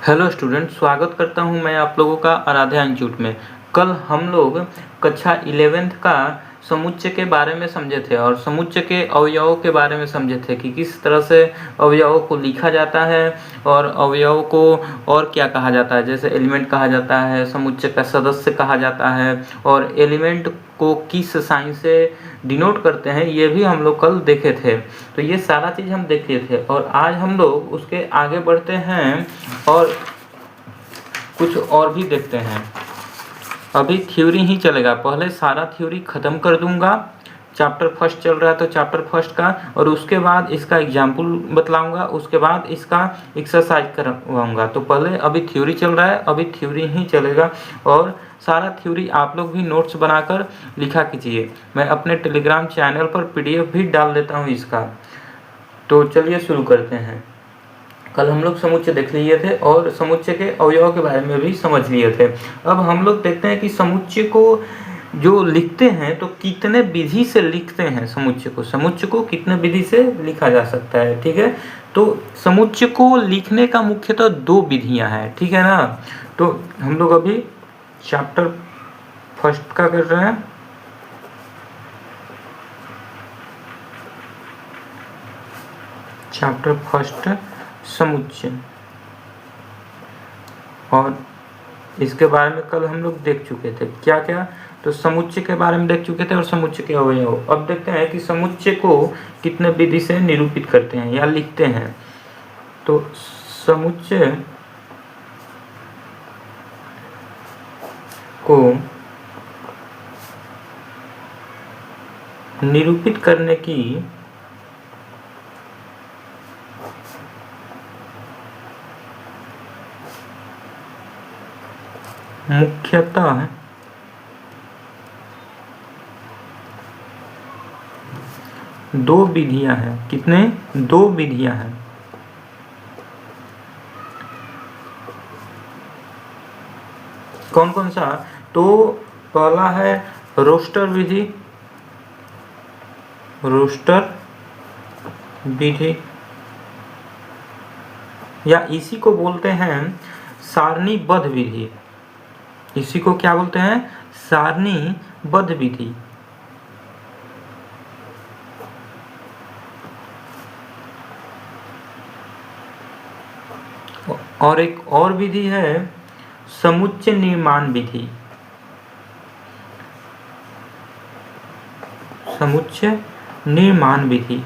Hello student, स्वागत करता हूं मैं आप लोगों का आराध्या इंस्टीट्यूट में। कल हम लोग कक्षा 11th का समुच्चय के बारे में समझे थे और समुच्चय के अवयवों के बारे में समझे थे कि किस तरह से अवयवों को लिखा जाता है और अवयवों को और क्या कहा जाता है, जैसे एलिमेंट कहा जाता है, समुच्चय का सदस्य कहा जाता है और एलिमेंट को किस साइन से डिनोट करते हैं, ये भी हम लोग कल देखे थे। तो ये सारा चीज़ हम देखे थे और आज हम लोग उसके आगे बढ़ते हैं और कुछ और भी देखते हैं। अभी थ्योरी ही चलेगा, पहले सारा थ्योरी ख़त्म कर दूंगा। चैप्टर फर्स्ट चल रहा है तो चैप्टर फर्स्ट का, और उसके बाद इसका एग्जाम्पल बतलाऊंगा, उसके बाद इसका एक्सरसाइज करवाऊंगा। तो पहले अभी थ्योरी चल रहा है, अभी थ्योरी ही चलेगा और सारा थ्योरी आप लोग भी नोट्स बनाकर लिखा कीजिए। मैं अपने टेलीग्राम चैनल पर PDF भी डाल देता हूँ इसका। तो चलिए शुरू करते हैं। कल हम लोग समुच्चय देख लिए थे और समुच्चय के अवयवों के बारे में भी समझ लिए थे। अब हम लोग देखते हैं कि समुच्चय को जो लिखते हैं तो कितने विधि से लिखते हैं। समुच्चय को कितने विधि से लिखा जा सकता है, ठीक है। तो समुच्चय को लिखने का मुख्यतः दो विधियां हैं, ठीक है ना। तो हम लोग अभी चैप्टर फर्स्ट का कर रहे हैं। चैप्टर फर्स्ट समुच्चय, और इसके बारे में कल हम लोग देख चुके थे क्या क्या। तो समुच्चय के बारे में देख चुके थे और समुच्चय के अवयव। अब देखते हैं कि समुच्चय को कितने विधि से निरूपित करते हैं या लिखते हैं। तो समुच्चय को निरूपित करने की मुख्यतः दो विधियां हैं। कितने? दो विधियां हैं। कौन कौन सा? तो पहला है रोस्टर विधि, या इसी को बोलते हैं सारणीबद्ध विधि। इसी को क्या बोलते हैं? सारणीबद्ध विधि। और एक और विधि है समुच्चय निर्माण विधि। समुच्चय निर्माण विधि।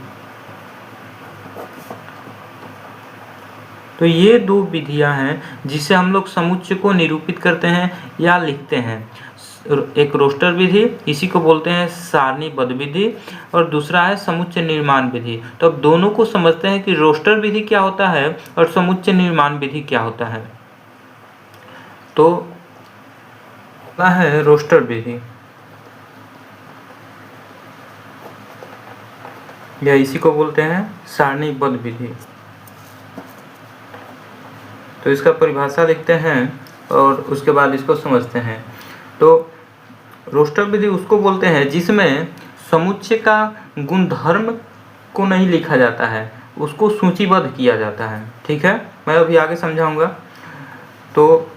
तो ये दो विधियां हैं जिसे हम लोग समुच्चय को निरूपित करते हैं या लिखते हैं। एक रोस्टर विधि, इसी को बोलते हैं सारणीबद्ध विधि, और दूसरा है समुच्चय निर्माण विधि। तो अब दोनों को समझते हैं कि रोस्टर विधि क्या होता है और समुच्चय निर्माण विधि क्या होता है। तो क्या है रोस्टर विधि, या इसी को बोलते हैं सारणीबद्ध विधि। तो इसका परिभाषा लिखते हैं और उसके बाद इसको समझते हैं। तो रोस्टर विधि उसको बोलते हैं जिसमें समुच्चय का गुणधर्म को नहीं लिखा जाता है, उसको सूचीबद्ध किया जाता है, ठीक है। मैं अभी आगे समझाऊंगा। तो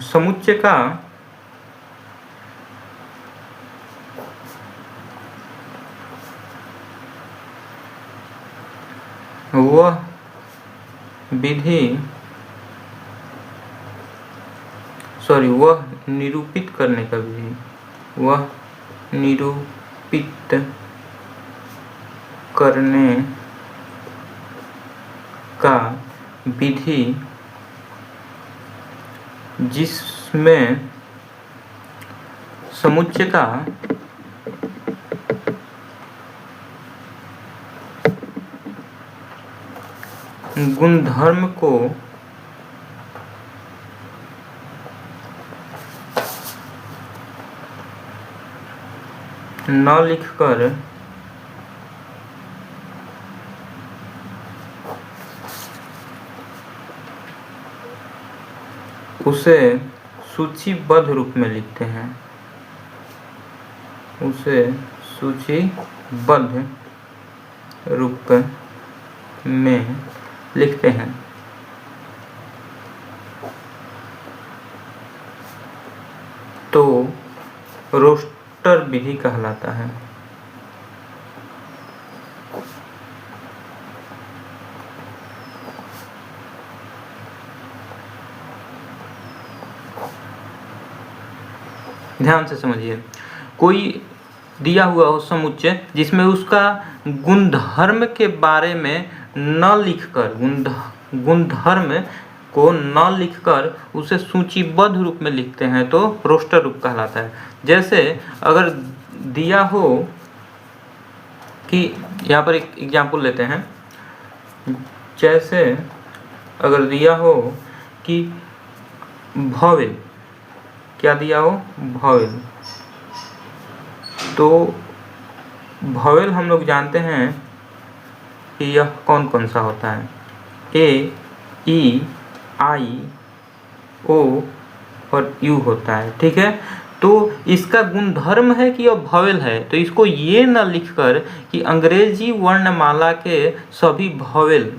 समुच्चय का वह निरूपित करने का विधि, वह निरूपित करने का विधि जिसमें समुच्चय का गुणधर्म को न लिखकर उसे सूचीबद्ध रूप में लिखते हैं, उसे सूचीबद्ध रूप में लिखते हैं। तो रोस्टर विधि कहलाता है। ध्यान से समझिए, कोई दिया हुआ हो समुच्चय जिसमें उसका गुणधर्म के बारे में न लिखकर, गुणधर्म को न लिखकर उसे सूचीबद्ध रूप में लिखते हैं तो रोस्टर रूप कहलाता है। जैसे अगर दिया हो कि, यहाँ पर एक एग्जाम्पल लेते हैं, जैसे अगर दिया हो कि भॉवेल, क्या दिया हो, भॉवेल, तो भॉवेल हम लोग जानते हैं कि यह कौन कौन सा होता है, ए, ई, आई, ओ और यू होता है। ठीक है, तो इसका गुणधर्म है कि यह भॉवेल है, तो इसको ये न लिखकर कि अंग्रेजी वर्णमाला के सभी भॉवेल,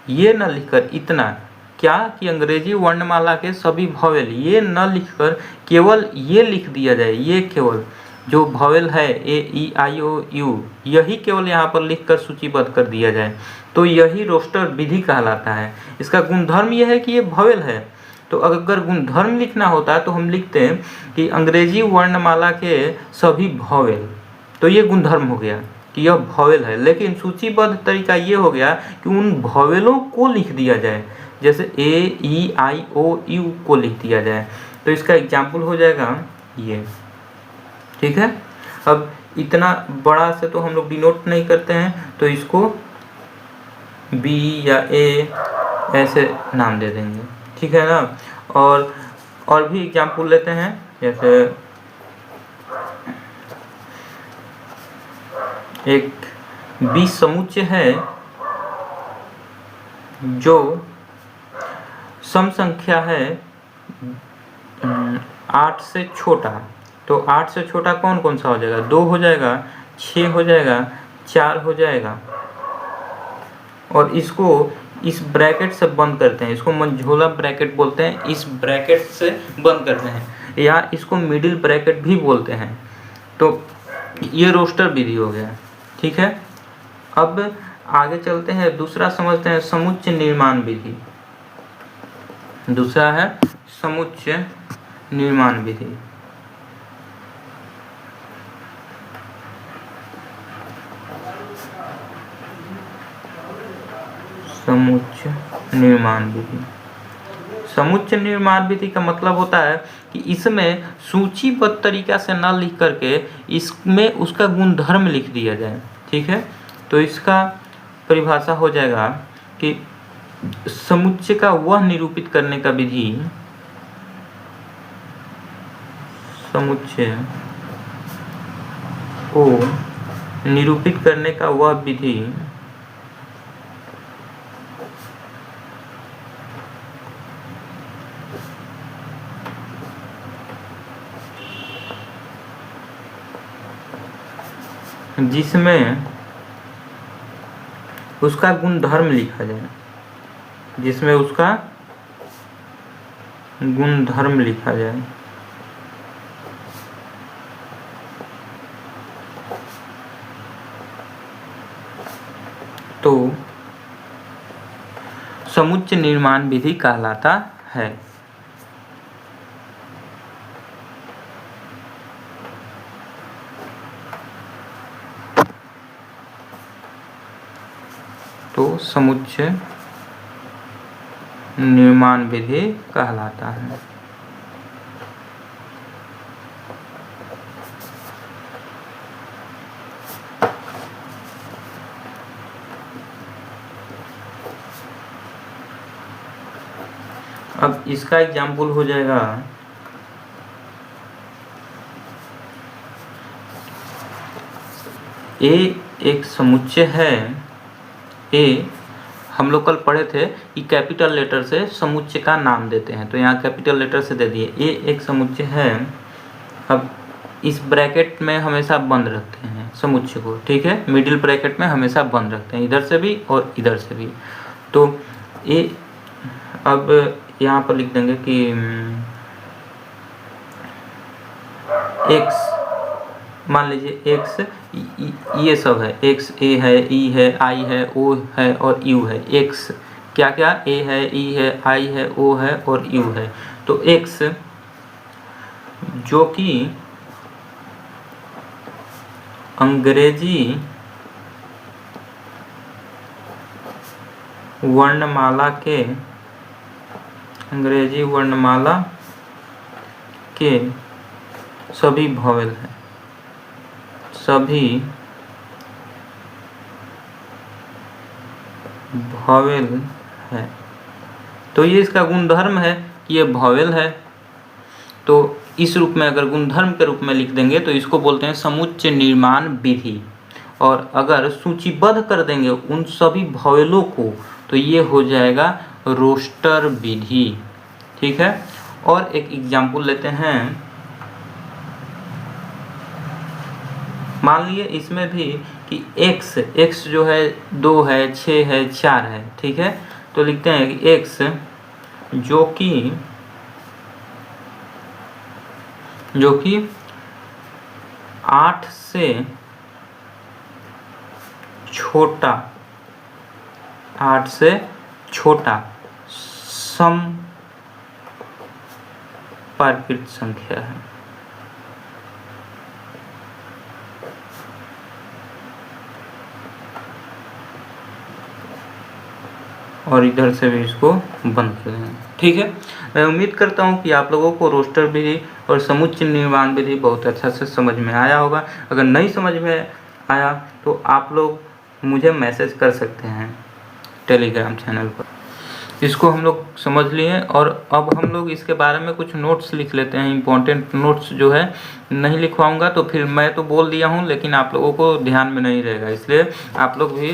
ये न लिखकर, इतना क्या कि अंग्रेजी वर्णमाला के सभी भॉवेल, ये न लिखकर केवल ये लिख दिया जाए, ये केवल जो भॉवेल है ए, ई, आई, ओ, यू, यही केवल यहाँ पर लिखकर सूचीबद्ध कर दिया जाए, तो यही रोस्टर विधि कहलाता है। इसका गुणधर्म यह है कि ये भॉवेल है, तो अगर गुणधर्म लिखना होता है तो हम लिखते हैं कि अंग्रेजी वर्णमाला के सभी भॉवेल, तो ये गुणधर्म हो गया कि यह भॉवेल है। लेकिन सूचीबद्ध तरीका ये हो गया कि उन भॉवेलों को लिख दिया जाए, जैसे ए, ई, आई, ओ, यू को लिख दिया जाए, तो इसका एग्जाम्पल हो जाएगा ये। ठीक है, अब इतना बड़ा से तो हम लोग डिनोट नहीं करते हैं, तो इसको बी या ए ऐसे नाम दे देंगे। ठीक है ना, और भी एग्जाम्पल लेते हैं, जैसे एक बी समुच्चय है जो सम संख्या है 8 से छोटा, तो 8 से छोटा कौन कौन सा हो जाएगा, 2 हो जाएगा, 6 हो जाएगा, 4 हो जाएगा, और इसको इस ब्रैकेट से बंद करते हैं, इसको मंझोला ब्रैकेट बोलते हैं, इस ब्रैकेट से बंद करते हैं, या इसको मिडिल ब्रैकेट भी बोलते हैं। तो ये रोस्टर विधि हो गया। ठीक है, अब आगे चलते हैं, दूसरा समझते हैं समुच्चय निर्माण विधि। दूसरा है समुच्चय निर्माण विधि। समुच्चय निर्माण विधि, समुच्चय निर्माण विधि का मतलब होता है कि इसमें सूचीबद्ध तरीका से न लिख करके इसमें उसका गुणधर्म लिख दिया जाए। ठीक है, तो इसका परिभाषा हो जाएगा कि समुच्चय का वह निरूपित करने का विधि, समुच्चय को निरूपित करने का वह विधि जिसमें उसका गुणधर्म लिखा जाए, जिसमें उसका गुणधर्म लिखा जाए। तो समुच्चय निर्माण विधि कहलाता है। तो समुच्चय निर्माण विधि कहलाता है। अब इसका एग्जाम्पल हो जाएगा, ए एक समुच्चय है। ए हम लोग कल पढ़े थे कि कैपिटल लेटर से समुच्चय का नाम देते हैं, तो यहाँ कैपिटल लेटर से दे दिए। ए एक समुच्चय है। अब इस ब्रैकेट में हमेशा बंद रखते हैं समुच्चय को। ठीक है, मिडिल ब्रैकेट में हमेशा बंद रखते हैं, इधर से भी और इधर से भी। तो ए, अब यहाँ पर लिख देंगे कि एक्स, मान लीजिए एक्स, ये सब है, एक्स, ए है, ई है, आई है, ओ है और यू है। एक्स क्या क्या, ए है, ई है, आई है, ओ है और यू है। तो एक्स जो कि अंग्रेजी वर्णमाला के सभी वॉवेल हैं, सभी वॉवेल है। तो ये इसका गुणधर्म है कि ये वॉवेल है। तो इस रूप में अगर गुणधर्म के रूप में लिख देंगे तो इसको बोलते हैं समुच्चय निर्माण विधि। और अगर सूचीबद्ध कर देंगे उन सभी वॉवेलों को तो ये हो जाएगा रोस्टर विधि। ठीक है। और एक एग्जाम्पल लेते हैं। मान लिए इसमें भी कि x जो है 2 है, 6 है, 4 है। ठीक है। तो लिखते हैं कि x जो कि 8 से छोटा, 8 से छोटा समपार्कित संख्या है। और इधर से भी इसको बंद कर देंगे। ठीक है। मैं उम्मीद करता हूँ कि आप लोगों को रोस्टर विधि और समुच्चय निर्माण विधि बहुत अच्छा से समझ में आया होगा। अगर नहीं समझ में आया तो आप लोग मुझे मैसेज कर सकते हैं टेलीग्राम चैनल पर। इसको हम लोग समझ लिए और अब हम लोग इसके बारे में कुछ नोट्स लिख लेते हैं। इम्पोर्टेंट नोट्स जो है नहीं लिखवाऊंगा, तो फिर मैं तो बोल दिया हूँ लेकिन आप लोगों को ध्यान में नहीं रहेगा, इसलिए आप लोग भी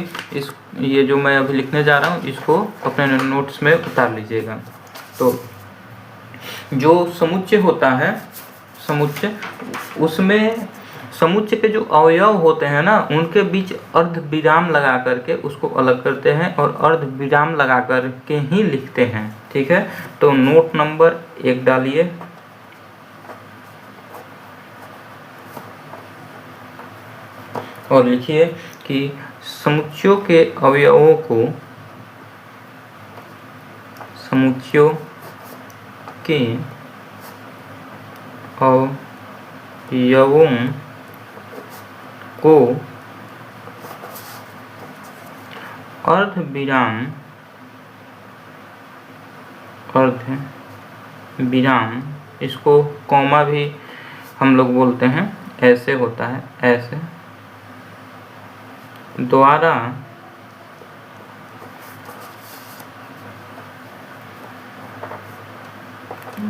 ये जो मैं अभी लिखने जा रहा हूँ इसको अपने नोट्स में उतार लीजिएगा। तो जो समुच्चय होता है, समुच्चय, उसमें समुच्चय के जो अवयव होते हैं ना उनके बीच अर्ध विराम लगा करके उसको अलग करते हैं और अर्ध विराम लगा करके ही लिखते हैं। ठीक है। तो नोट नंबर 1 डालिए। और लिखिए कि समुच्चयों के अवयवों को, समुच्चयों के अवयवों को अर्ध विराम, इसको कॉमा भी हम लोग बोलते हैं, ऐसे होता है, ऐसे द्वारा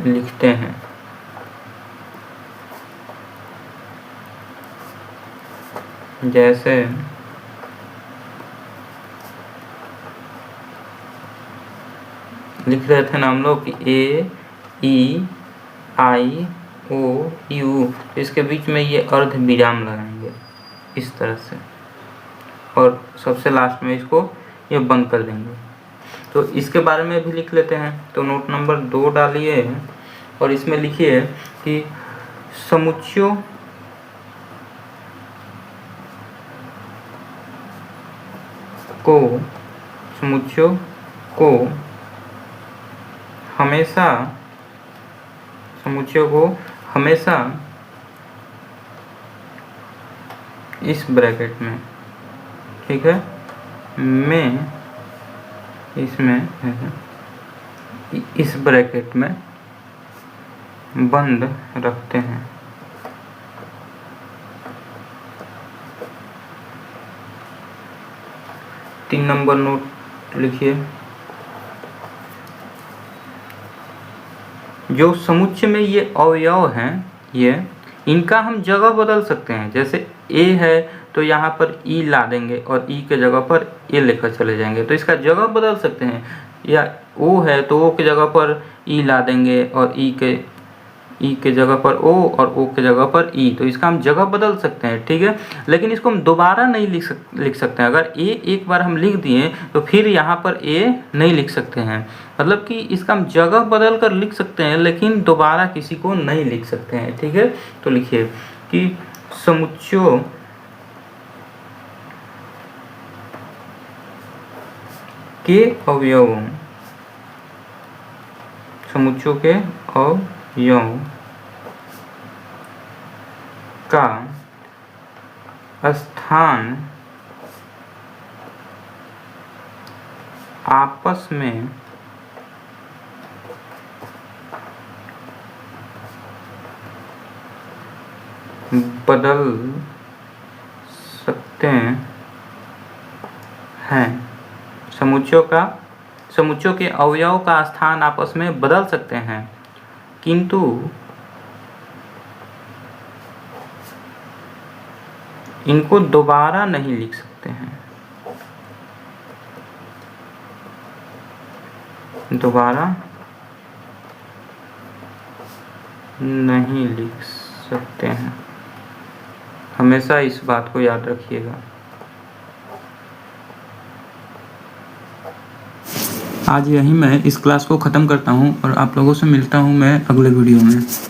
लिखते हैं। जैसे लिख रहे थे ना हम लोग कि ए, ई, आई, ओ, यू, इसके बीच में ये अर्ध विराम लगाएंगे इस तरह से और सबसे लास्ट में इसको ये बंद कर देंगे। तो इसके बारे में भी लिख लेते हैं। तो नोट नंबर 2 डालिए और इसमें लिखिए कि समुच्चयों को हमेशा इस ब्रैकेट में, ठीक है, में इसमें इस ब्रैकेट में बंद रखते हैं। तीन नंबर नोट लिखिए। जो समुच्चय में ये अवयव हैं, ये इनका हम जगह बदल सकते हैं। जैसे ए है तो यहाँ पर ई ला देंगे और ई के जगह पर ए लेकर चले जाएंगे, तो इसका जगह बदल सकते हैं। या ओ है तो ओ के जगह पर ई ला देंगे और ई के ई के जगह पर ओ और ओ के जगह पर ई, तो इसका हम जगह बदल सकते हैं, ठीक है। लेकिन इसको हम दोबारा नहीं लिख सकते हैं। अगर ए एक बार हम लिख दिए तो फिर यहाँ पर ए नहीं लिख सकते हैं। मतलब कि इसका हम जगह बदल कर लिख सकते हैं लेकिन दोबारा किसी को नहीं लिख सकते हैं, ठीक है। तो लिखिए कि समुच्चयों के अवयवों, समुच्चयों के अवयवों का स्थान आपस में बदल सकते हैं। समुच्चयों के अवयव का स्थान आपस में बदल सकते हैं किंतु इनको दोबारा नहीं लिख सकते हैं। दोबारा नहीं लिख सकते हैं। हमेशा इस बात को याद रखिएगा। आज यहीं मैं इस क्लास को ख़त्म करता हूँ और आप लोगों से मिलता हूँ मैं अगले वीडियो में।